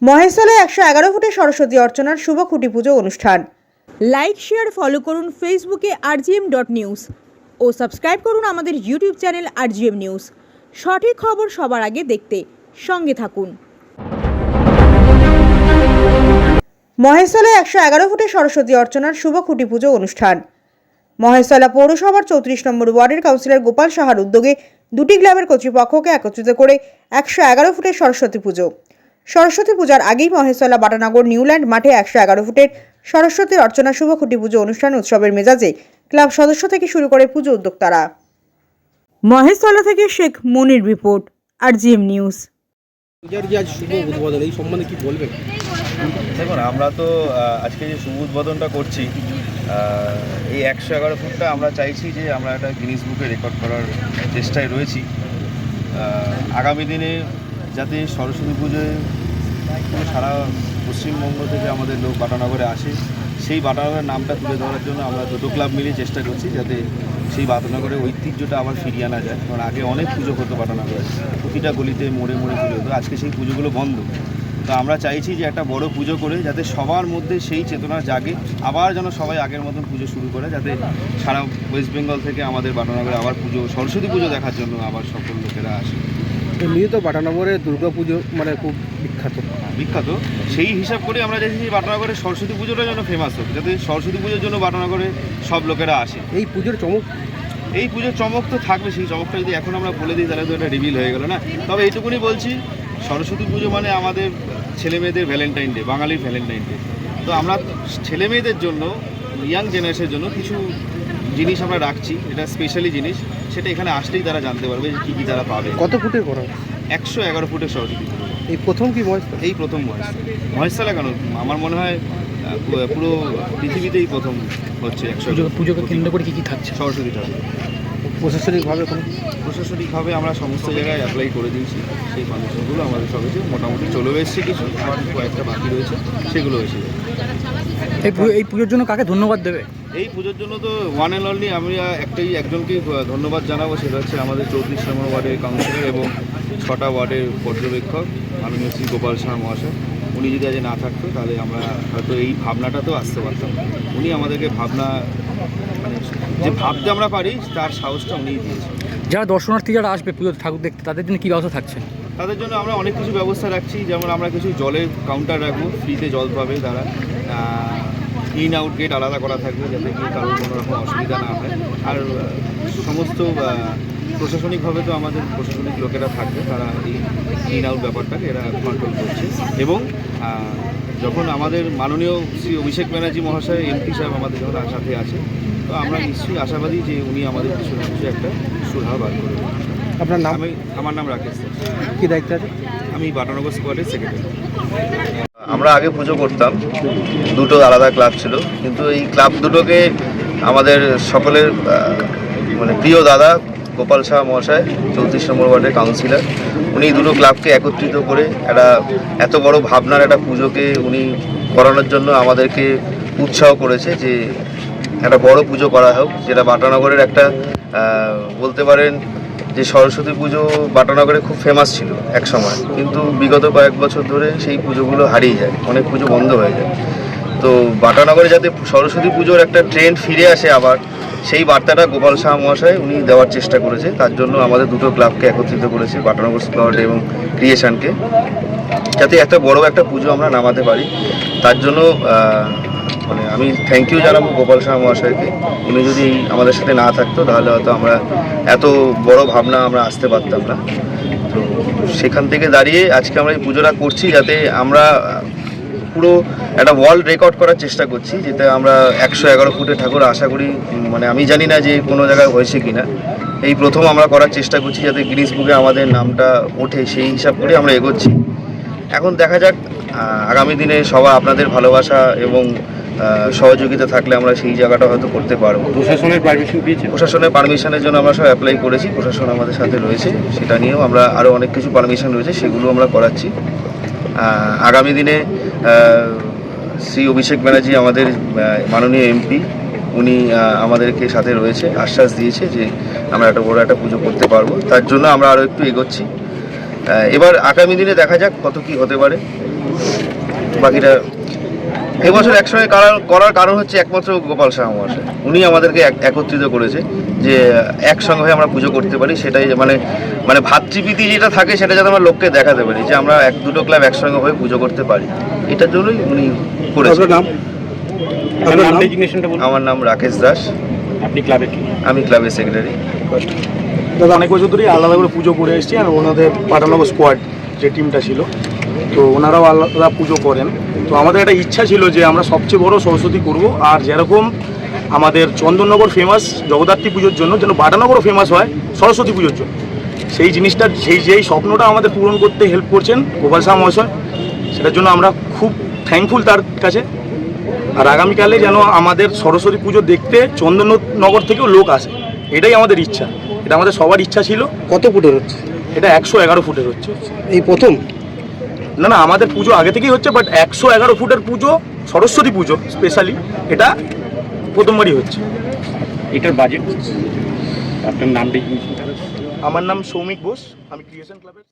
মহেশতলায় 111 ফুটে সরস্বতী অর্চনার শুভ খুঁটি পুজো অনুষ্ঠান। লাইক শেয়ার ফলো করুন ফেসবুকে rgm.news ও সাবস্ক্রাইব করুন আমাদের ইউটিউব চ্যানেল rgm নিউজ। সঠিক খবর সবার আগে দেখতে সঙ্গে থাকুন। মহেশতলায় 111 ফুটে সরস্বতী অর্চনার শুভ খুঁটি পুজো অনুষ্ঠান। মহেশতলা পৌরসভার 34 নম্বর ওয়ার্ডের কাউন্সিলর গোপাল সাহার উদ্যোগে দুটি ক্লাবের কর্তৃপক্ষকে একত্রিত করে 111 ফুটের সরস্বতী পুজো। সরস্বতী পূজার আগেই মহেশতলা বাটানগর নিউল্যান্ড মাঠে 111 ফুটের সরস্বতী অর্চনা শুভ খুঁটি পুজো অনুষ্ঠান উৎসবের মেজাজে ক্লাব সদস্য থেকে শুরু করে পুজো উদ্যোক্তারা। মহেশতলা থেকে শেখ মনির রিপোর্ট, rgm নিউজ। পূজার যে আজ শুভ উদ্বোধন, এই সম্বন্ধে কি বলবেন? দেখুন, আমরা তো আজকে যে শুভ উদ্বোধনটা করছি, এই 111 ফুটটা আমরা চাইছি যে আমরা একটা গিনিস বুকে রেকর্ড করার চেষ্টায় রয়েছি। আগামী দিনে যাতে সরস্বতী পুজোয় সারা পশ্চিমবঙ্গ থেকে আমাদের লোক বাটানগরে আসে, সেই বাটানগরের নামটা তুলে ধরার জন্য আমরা দুটো ক্লাব মিলে চেষ্টা করছি যাতে সেই বাটানগরের ঐতিহ্যটা আবার ফিরিয়ে আনা যায়। কারণ আগে অনেক পুজো হতো বাটানগরে, প্রতিটা গলিতে মোড়ে মোড়ে পুজো হতো, আজকে সেই পুজোগুলো বন্ধ। তো আমরা চাইছি যে একটা বড় পুজো করে যাতে সবার মধ্যে সেই চেতনা জাগে, আবার যেন সবাই আগের মতন পুজো শুরু করে, যাতে সারা ওয়েস্ট বেঙ্গল থেকে আমাদের বাটানগরে আবার পুজো, সরস্বতী পুজো দেখার জন্য আবার সকল লোকেরা আসে। এমনি তো বাটানগরে দুর্গা পুজো মানে খুব বিখ্যাত, সেই হিসাব করে আমরা চাইছি বাটানগরে সরস্বতী পুজোটা যেন ফেমাস হোক, যাতে সরস্বতী পুজোর জন্য বাটানগরে সব লোকেরা আসে। এই পুজোর চমক, এই পুজোর চমক তো থাকবে, সেই চমকটা যদি এখন আমরা বলে দিই তাহলে তো এটা রিভিল হয়ে গেল না। তবে এইটুকুনি বলছি, সরস্বতী পুজো মানে আমাদের ছেলে মেয়েদের ভ্যালেন্টাইন ডে, বাঙালির ভ্যালেন্টাইন ডে। তো আমরা ছেলে মেয়েদের জন্য, ইয়াং জেনারেশনের জন্য কিছু জিনিস আমরা রাখছি, এটা স্পেশালি জিনিস, সেটা এখানে আসলেই তারা জানতে পারবে কী কী তারা পাবে। কত ফুটের করা? 111 ফুটের সরস্বতী পুজো। এই প্রথম কি মহেশতলা? এই প্রথম মহেশতলা কেন, আমার মনে হয় পুরো পৃথিবীতেই প্রথম হচ্ছে 111 পুজোকে কেন্দ্র করে কী কী থাকছে সরস্বতী ঠাকুর। প্রশাসনিকভাবে আমরা সমস্ত জায়গায় অ্যাপ্লাই করে দিয়েছি, সেই পারমিশনগুলো আমাদের সব কিছু মোটামুটি চলেও এসছে, কিছু আমার কয়েকটা বাকি রয়েছে, সেগুলো এসে যাবে। এই পুজোর জন্য কাকে ধন্যবাদ দেবে? এই পুজোর জন্য তো ওয়ান অ্যান্ড অনলি আমি একজনকেই ধন্যবাদ জানাবো, সেটা হচ্ছে আমাদের 34 নম্বর ওয়ার্ডের কাউন্সিলর এবং 6টা ওয়ার্ডের পর্যবেক্ষক মাননীয় শ্রী গোপাল সাহা মহাশয়। উনি যদি আজ না থাকতো তাহলে আমরা হয়তো এই ভাবনাটা তো আসতে পারতাম। উনি আমাদেরকে ভাবনা, মানে যে ভাবতে আমরা পারি তার সাহসটা উনিই দিয়েছেন। যারা দর্শনার্থী যারা আসবে পুজো ঠাকুর দেখতে, তাদের জন্য কী ব্যবস্থা থাকছে? তাদের জন্য আমরা অনেক কিছু ব্যবস্থা রাখছি, যেমন আমরা কিছু জলের কাউন্টার রাখবো, ফ্রিতে জল পাবে তারা। ইন আউট গেট আলাদা করা থাকবে যাতে কি কারোর কোনো রকম অসুবিধা না হয়। আর সমস্ত প্রশাসনিকভাবে তো আমাদের প্রশাসনিক লোকেরা থাকবে, তারা এই ইন আউট ব্যাপারটাকে এরা কন্ট্রোল করছে। এবং যখন আমাদের মাননীয় শ্রী অভিষেক ব্যানার্জি মহাশয় এমপি সাহেব আমাদের যখন সাথে আছে, তো আমরা নিশ্চয়ই আশাবাদী যে উনি আমাদের কিছু না কিছু একটা সুরাহা বার করবেন। আপনার নাম? আমার নাম রাকেশ দাস। কী দায়িত্ব আছে? আমি বাটানগর স্কোয়াডের সেক্রেটারি। আমরা আগে পুজো করতাম, দুটো আলাদা ক্লাব ছিল, কিন্তু এই ক্লাব দুটোকে আমাদের সকলের মানে প্রিয় দাদা গোপাল শাহ মহাশয় 34 নম্বর ওয়ার্ডের কাউন্সিলর, উনি দুটো ক্লাবকে একত্রিত করে একটা এত বড় ভাবনার একটা পুজোকে উনি করানোর জন্য আমাদেরকে উৎসাহ করেছে যে একটা বড় পুজো করা হোক, যেটা বাটানগরের একটা বলতে পারেন যে সরস্বতী পুজো বাটানগরে খুব ফেমাস ছিল এক সময়, কিন্তু বিগত কয়েক বছর ধরে সেই পুজোগুলো হারিয়ে যায়, অনেক পুজো বন্ধ হয়ে যায়। তো বাটানগরে যাতে সরস্বতী পুজোর একটা ট্রেন্ড ফিরে আসে আবার, সেই বার্তাটা গোপাল শাহ মহাশয় উনি দেওয়ার চেষ্টা করেছে। তার জন্য আমাদের দুটো ক্লাবকে একত্রিত করেছে, বাটানগর স্কোয়াড এবং ক্রিয়েশনকে, যাতে এত বড় একটা পুজো আমরা নামাতে পারি। তার জন্য মানে আমি থ্যাংক ইউ জানাবো গোপাল শাহ মহাশয়কে। উনি যদি আমাদের সাথে না থাকতো তাহলে হয়তো আমরা এত বড় ভাবনা আমরা আসতে পারতাম না। তো সেখান থেকে দাঁড়িয়ে আজকে আমরা এই পুজোটা করছি, যাতে আমরা পুরো একটা ওয়ার্ল্ড রেকর্ড করার চেষ্টা করছি, যেটা আমরা 111 ফুটের ঠাকুর আশা করি, মানে আমি জানি না যে কোনো জায়গায় হয়েছে কিনা, এই প্রথম আমরা করার চেষ্টা করছি যাতে গিনিস বুকে আমাদের নামটা ওঠে, সেই হিসাব করে আমরা এগোচ্ছি। এখন দেখা যাক আগামী দিনে সবাই আপনাদের ভালোবাসা এবং সহযোগিতা থাকলে আমরা সেই জায়গাটা হয়তো করতে পারবো। প্রশাসনের পারমিশন দিয়েছে? প্রশাসনের পারমিশনের জন্য আমরা সব অ্যাপ্লাই করেছি, প্রশাসন আমাদের সাথে রয়েছে, সেটা নিয়েও আমরা আরও অনেক কিছু পারমিশন রয়েছে, সেগুলো আমরা করাচ্ছি। আগামী দিনে শ্রী অভিষেক ব্যানার্জি আমাদের মাননীয় এমপি, উনি আমাদেরকে সাথে রয়েছে, আশ্বাস দিয়েছে যে আমরা একটা বড় একটা পুজো করতে পারবো। তার জন্য আমরা আরও একটু এগোচ্ছি। এবার আগামী দিনে দেখা যাক কত কি হতে পারে। বাকিটা এবছর একসঙ্গে করার কারণ হচ্ছে একমাত্র গোপাল শাহ মহাশয়। উনি আমাদেরকে একত্রিত করেছে যে একসঙ্গে হয়ে আমরা পুজো করতে পারি, সেটাই মানে ভাতৃপ্রীতি যেটা থাকে সেটা যাতে আমরা লোককে দেখাতে পারি যে আমরা দুটো ক্লাব একসঙ্গে হয়ে পুজো করতে পারি, এটার জন্যই উনি করেছেন। আমার নাম রাকেশ দাস। আপনি ক্লাবের কি? আমি ক্লাবের সেক্রেটারি। দাদা অনেক বছর ধরেই আলাদা করে পুজো করে এসেছি, আর ওনাদের পাঠানগর স্কোয়াড যে টিমটা ছিল তো ওনারাও আলাদা পুজো করেন। তো আমাদের একটা ইচ্ছা ছিল যে আমরা সবচেয়ে বড় সরস্বতী করব, আর যেরকম আমাদের চন্দননগর ফেমাস জগদ্ধাত্রী পুজোর জন্য যেন বাটানগরও ফেমাস হয় সরস্বতী পুজোর জন্য, সেই জিনিসটা যেই স্বপ্নটা আমাদের পূরণ করতে হেল্প করছেন গোপাল শাহ মহাশয়, সেটার জন্য আমরা খুব থ্যাঙ্কফুল তার কাছে। আর আগামীকালে যেন আমাদের সরস্বতী পুজো দেখতে চন্দননগর থেকেও লোক আসে, এটাই আমাদের ইচ্ছা। এটা আমাদের সবার ইচ্ছা ছিল। কত ফুটের হচ্ছে? এটা 111 ফুটের হচ্ছে। এই প্রথম? না, আমাদের পুজো আগে থেকেই হচ্ছে, বাট 111 ফুটের পুজো, সরস্বতী পুজো স্পেশালি, এটা প্রথমবারই হচ্ছে। এটার বাজেট, আপনার নাম দেখি? আমার নাম সৌমিক বোস, আমি ক্রিয়েশন ক্লাবের।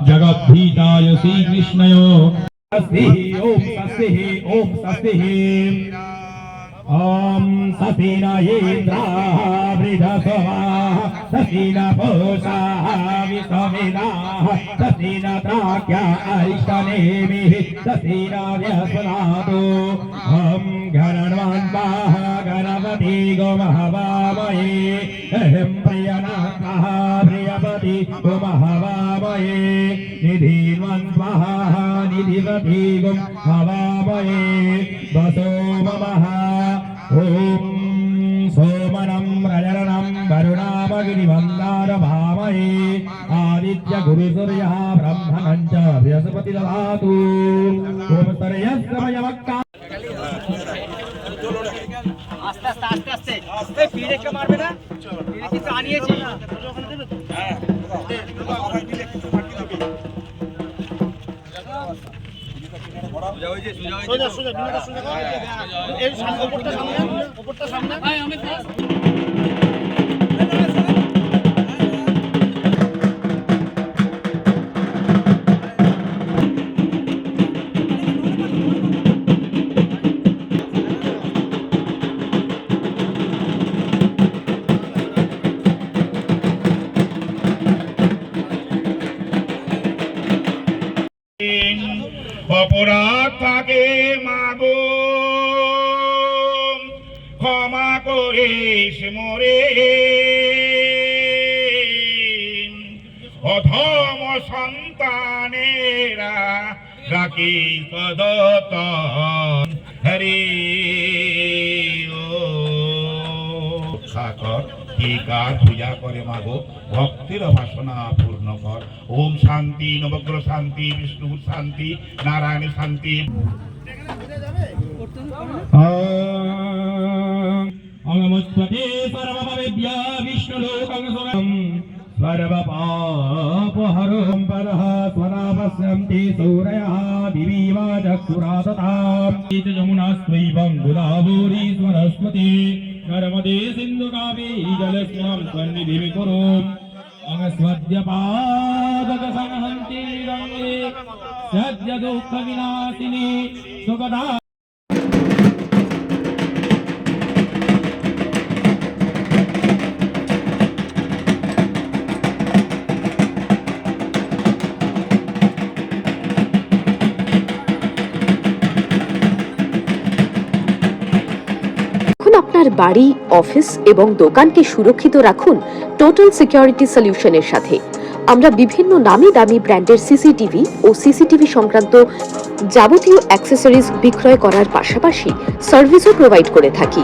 जगद्भीताय श्रीकृष्णय ओम ससेनायेन्द्रा वृधस्वा ससेना पोषा विश्वमेधा ससेना प्राज्ञा अरिष्टनेमिः ससेना व्यस्वनातो हम गणन्वान्वाः गणपति गोमहवामहे अहं प्रियनाथः प्रियपति गोमहवामहे निधिन्वन्वाः निधिपति गोमहवामहे वसो ममः ओम सोमनं रजनं वरुणामगिरिवन्दारभामहे आदित्य गुरुसूर्यः ब्रह्मणं च बृहस्पति ददातु ओम तरयस्मयमक्का আস্তে আস্তে আস্তে আস্তে আস্তে পিড়ে কে মারবে না, পিড়ে কিন্তু আনিয়েছি। সোজা সোজা সোজা সোজা এই সামনে ওপরটা সামনে ভাই আমি অপরাধ থাকে মাগো ক্ষমা করিস মোরে, অধম সন্তানেরা রাখি সদতন হরি ও সাকর টিকা পূজা করে মাগো ভক্তির বাসনা পূর্ণ কর। ওম শান্তি নবগ্রহ শান্তি বিষ্ণুর শান্তি নারায়ণের শান্তি। অঙ্গমস্পতি সর্ববিদ্যা বিষ্ণুলোকং সুরম সর্বপাপহরং পরঃ স্বনাপস্যন্তি সূরয়ঃ দিবিবা চক্ষুরাততাম যমুনাস্ত্রৈবং গোদাবরী সরস্বতী नर्मदे सिंधु कावेरी जलस्यां सन्निधिं कुरु अंगस्वद्य पादक संहन्ति गंगे सद्य दुःख विनाशिनी सुखदा। আপনার বাড়ি, অফিস এবং দোকানকে সুরক্ষিত রাখুন টোটাল সিকিউরিটি সলিউশনের সাথে। আমরা বিভিন্ন নামি দামি ব্র্যান্ডের সিসিটিভি ও সিসিটিভি সংক্রান্ত যাবতীয় অ্যাক্সেসরিজ বিক্রয় করার পাশাপাশি সার্ভিসও প্রোভাইড করে থাকি।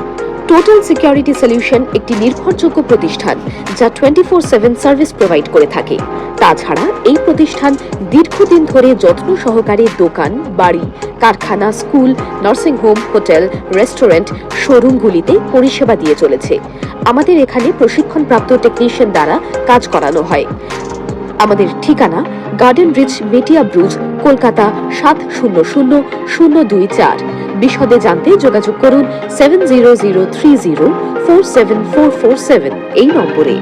টোটাল সিকিউরিটি সলিউশন একটি নির্ভরযোগ্য প্রতিষ্ঠান যা 24/7 সার্ভিস প্রোভাইড করে থাকে। তাছাড়া এই প্রতিষ্ঠান দীর্ঘদিন ধরে যত্ন সহকারে দোকান, বাড়ি, কারখানা, school, nursing home, hotel, restaurant, শোরুমগুলিতে পরিষেবা দিয়ে চলেছে। আমাদের এখানে প্রশিক্ষণপ্রাপ্ত টেকনিশিয়ান দ্বারা কাজ করানো হয়। আমাদের ঠিকানা গার্ডেন রিচ মেটিয়া ব্রুজ, কলকাতা 700024। বিশদে জানতে যোগাযোগ করুন 7003047447 এই নম্বরে।